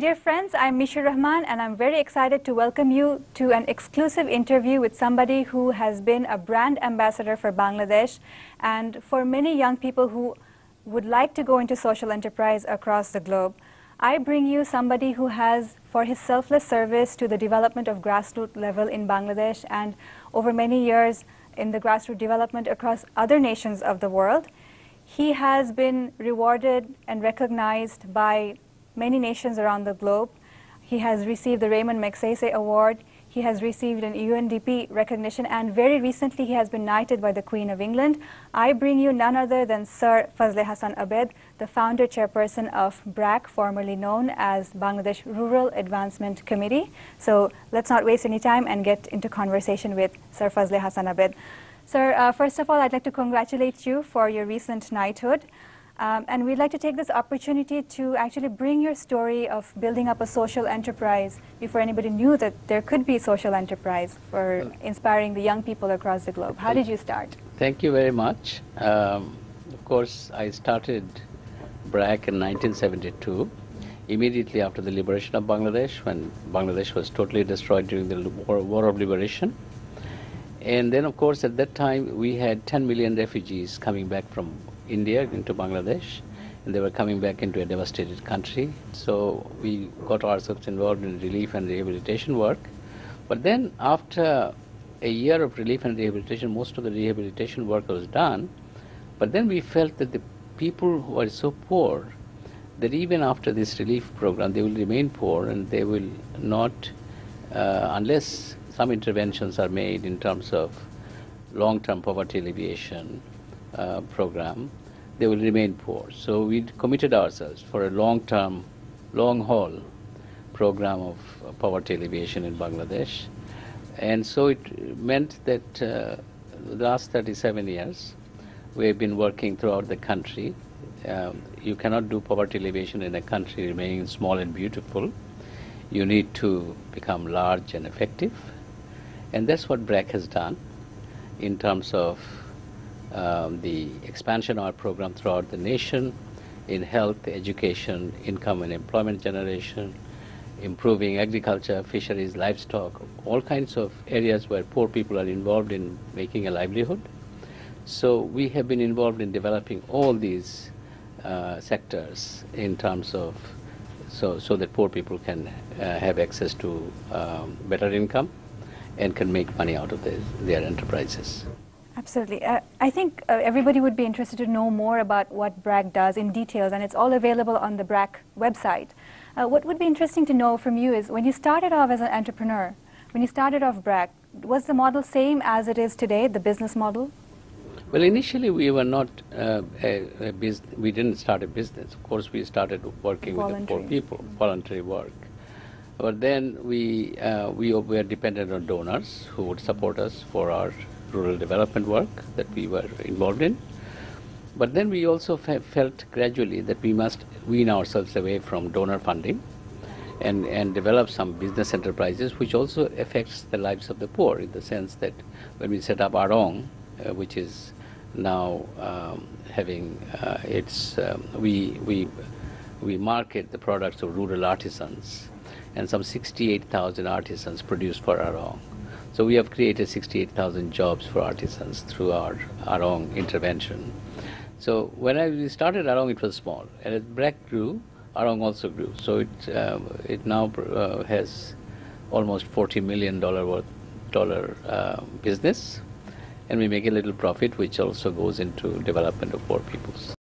Dear friends, I'm Misha Rahman and I'm very excited to welcome you to an exclusive interview with somebody who has been a brand ambassador for Bangladesh and for many young people who would like to go into social enterprise across the globe. I bring you somebody who has, for his selfless service to the development of grassroots level in Bangladesh and over many years in the grassroots development across other nations of the world, he has been rewarded and recognized by many nations around the globe. He has received the Raymond Magsaysay Award. He has received an UNDP recognition, and very recently he has been knighted by the Queen of England. I bring you none other than Sir Fazle Hassan Abed, the founder chairperson of BRAC, formerly known as Bangladesh Rural Advancement Committee. So let's not waste any time and get into conversation with Sir Fazle Hassan Abed. Sir, first of all, I'd like to congratulate you for your recent knighthood. And we'd like to take this opportunity to actually bring your story of building up a social enterprise before anybody knew that there could be social enterprise for inspiring the young people across the globe. How did you start? Thank you very much. Of course, I started BRAC in 1972, immediately after the liberation of Bangladesh, when Bangladesh was totally destroyed during the War of Liberation. And then, of course, at that time, we had 10 million refugees coming back from India into Bangladesh, and they were coming back into a devastated country. So we got ourselves involved in relief and rehabilitation work. But then after a year of relief and rehabilitation, most of the rehabilitation work was done. But then we felt that the people who are so poor, that even after this relief program, they will remain poor, and they will not, unless some interventions are made in terms of long-term poverty alleviation program, they will remain poor. So we committed ourselves for a long-term, long-haul program of poverty alleviation in Bangladesh. And so it meant that the last 37 years, we have been working throughout the country. You cannot do poverty alleviation in a country remaining small and beautiful. You need to become large and effective. And that's what BRAC has done in terms of the expansion of our program throughout the nation in health, education, income and employment generation, improving agriculture, fisheries, livestock, all kinds of areas where poor people are involved in making a livelihood. So we have been involved in developing all these sectors in terms of so that poor people can have access to better income and can make money out of their enterprises. Absolutely. I think everybody would be interested to know more about what BRAC does in details, and it's all available on the BRAC website. What would be interesting to know from you is, when you started off as an entrepreneur, when you started off BRAC, was the model same as it is today, the business model? Well, initially we were not we didn't start a business. Of course, we started working with the poor people, voluntary work. But then we were dependent on donors who would support us for our rural development work that we were involved in. But then we also felt gradually that we must wean ourselves away from donor funding and develop some business enterprises, which also affects the lives of the poor, in the sense that when we set up Arong, which is now having we market the products of rural artisans, and some 68,000 artisans produce for Arong. So we have created 68,000 jobs for artisans through our Arong intervention. So when we started Arong, it was small, and as BRAC grew, Arong also grew. So it now has almost $40 million business, and we make a little profit, which also goes into development of poor peoples.